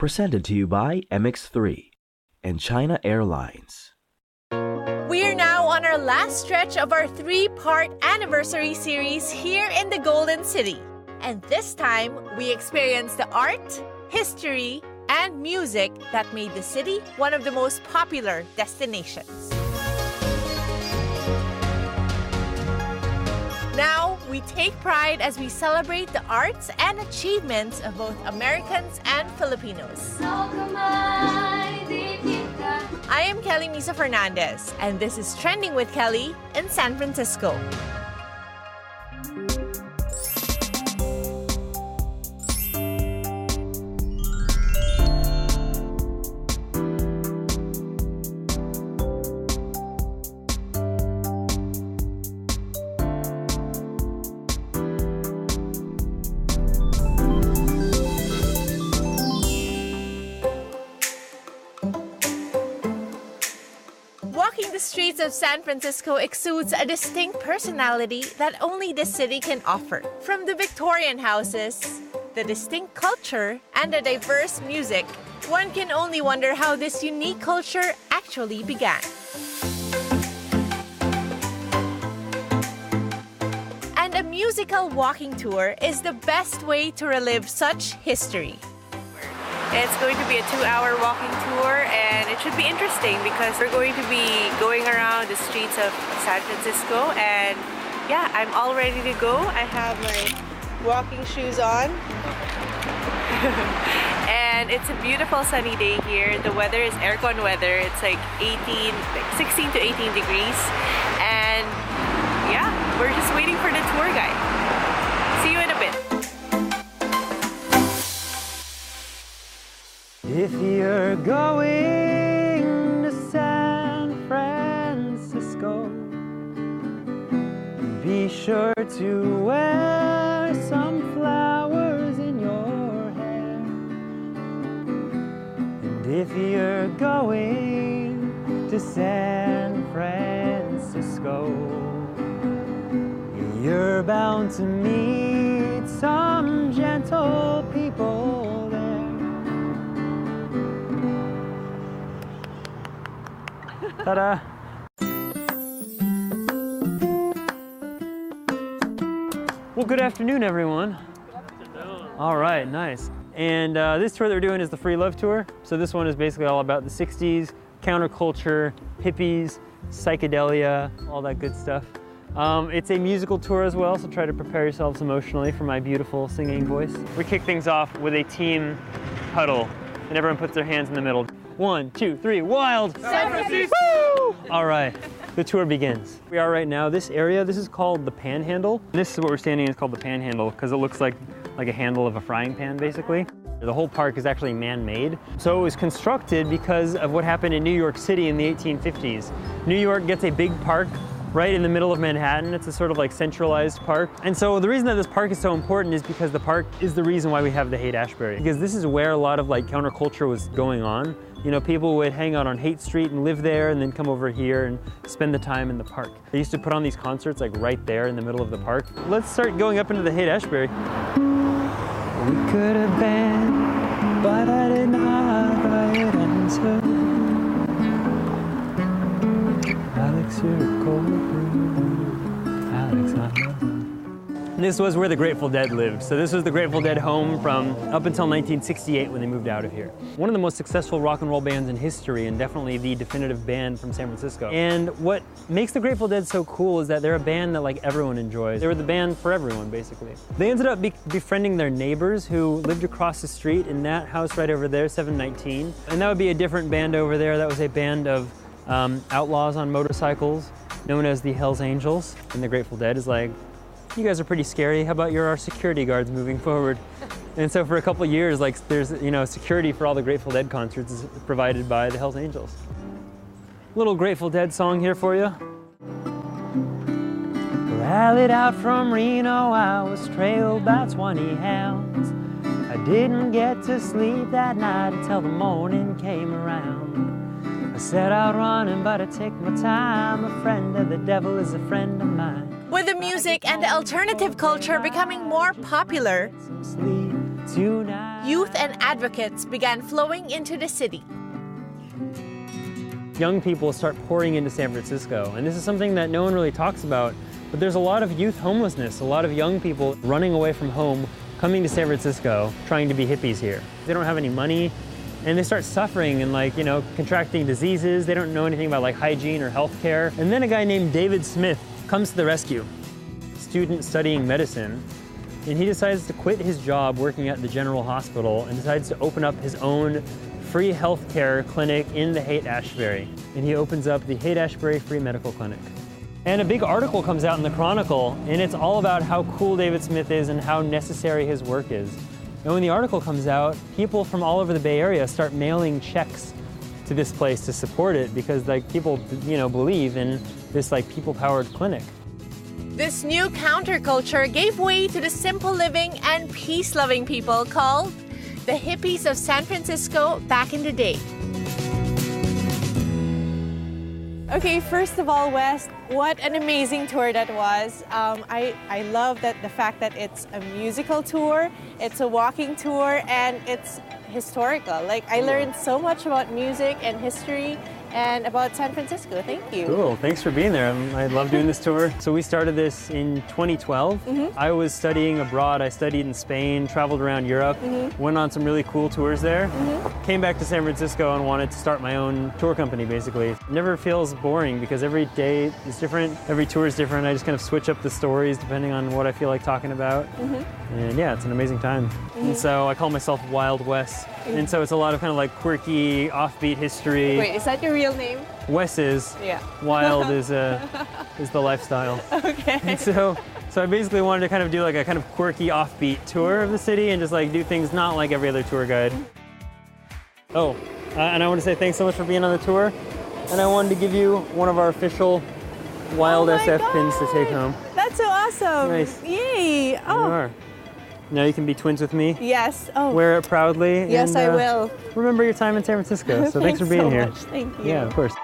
Presented to you by MX3 and China Airlines. We are now on our last stretch of our 3-part anniversary series here in the Golden City. And this time, we experience the art, history, and music that made the city one of the most popular destinations. Now, we take pride as we celebrate the arts and achievements of both Americans and Filipinos. I am Kelly Misa Fernandez, and this is Trending with Kelly in San Francisco. Walking the streets of San Francisco exudes a distinct personality that only this city can offer. From the Victorian houses, the distinct culture, and the diverse music, one can only wonder how this unique culture actually began. And a musical walking tour is the best way to relive such history. It's going to be a 2-hour walking tour, and it should be interesting because we're going to be going around the streets of San Francisco, and yeah, I'm all ready to go. I have my walking shoes on. And it's a beautiful sunny day here. The weather is aircon weather. It's like 16 to 18 degrees. And yeah, we're just waiting for the tour guide. See you in a bit. If you're going to San Francisco, be sure to wear some flowers in your hair. And if you're going to San Francisco, you're bound to meet some gentle people. Ta-da! Well, good afternoon, everyone. Good afternoon. All right, nice. And this tour that we're doing is the Free Love Tour. So this one is basically all about the 60s, counterculture, hippies, psychedelia, all that good stuff. It's a musical tour as well, so try to prepare yourselves emotionally for my beautiful singing voice. We kick things off with a team huddle, and everyone puts their hands in the middle. 1, 2, 3, wild! San Francisco! Woo! All right, the tour begins. We are right now, this area, this is called the Panhandle. This is what we're standing in, is called the Panhandle because it looks like a handle of a frying pan, basically. The whole park is actually man-made. So it was constructed because of what happened in New York City in the 1850s. New York gets a big park right in the middle of Manhattan. It's a sort of like centralized park. And so the reason that this park is so important is because the park is the reason why we have the Haight-Ashbury. Because this is where a lot of like counterculture was going on. You know, people would hang out on Haight Street and live there and then come over here and spend the time in the park. They used to put on these concerts like right there in the middle of the park. Let's start going up into the Haight-Ashbury. We could have been, but I did not write answer. Alex, you're cold. Alex, I'm This was where the Grateful Dead lived. So this was the Grateful Dead home from up until 1968 when they moved out of here. One of the most successful rock and roll bands in history and definitely the definitive band from San Francisco. And what makes the Grateful Dead so cool is that they're a band that like everyone enjoys. They were the band for everyone, basically. They ended up befriending their neighbors who lived across the street in that house right over there, 719. And that would be a different band over there. That was a band of outlaws on motorcycles known as the Hells Angels. And the Grateful Dead is like, you guys are pretty scary. How about you're our security guards moving forward? And so for a couple of years, like there's, you know, security for all the Grateful Dead concerts is provided by the Hells Angels. Little Grateful Dead song here for you. Rallied out from Reno, I was trailed by 20 hounds. I didn't get to sleep that night until the morning came around. I set out running, but I take my time. A friend of the devil is a friend of mine. With the music and the alternative culture becoming more popular, tonight. Youth and advocates began flowing into the city. Young people start pouring into San Francisco, and this is something that no one really talks about, but there's a lot of youth homelessness, a lot of young people running away from home, coming to San Francisco, trying to be hippies here. They don't have any money, and they start suffering and contracting diseases. They don't know anything about hygiene or healthcare. And then a guy named David Smith comes to the rescue, student studying medicine, and he decides to quit his job working at the General Hospital and decides to open up his own free healthcare clinic in the Haight-Ashbury. And he opens up the Haight-Ashbury Free Medical Clinic. And a big article comes out in the Chronicle, and it's all about how cool David Smith is and how necessary his work is. And when the article comes out, people from all over the Bay Area start mailing checks to this place to support it because people believe in this people-powered clinic. This new counterculture gave way to the simple living and peace-loving people called the hippies of San Francisco back in the day. Okay, first of all, Wes, what an amazing tour that was. I love the fact that it's a musical tour, it's a walking tour, and it's historical. I learned so much about music and history and about San Francisco. Thank you. Cool, thanks for being there. I love doing this tour. So we started this in 2012. I was studying abroad. I studied in Spain, traveled around Europe, went on some really cool tours there. Came back to San Francisco and wanted to start my own tour company, basically. It never feels boring because every day is different, every tour is different. I just kind of switch up the stories depending on what I feel like talking about. And yeah, it's an amazing time. And so I call myself Wild Wes. And so it's a lot of quirky, offbeat history. Wait, is that your real name? Wes is. Yeah. Wild is the lifestyle. Okay. And so I basically wanted to do a kind of quirky, offbeat tour of the city and just do things not like every other tour guide. Oh, and I want to say thanks so much for being on the tour. And I wanted to give you one of our official Wild SF pins to take home. That's so awesome. Nice. Yay. There you are. Now you can be twins with me. Yes. Oh. Wear it proudly. Yes, and, I will. Remember your time in San Francisco. So thanks for being here. Much. Thank you. Yeah, of course.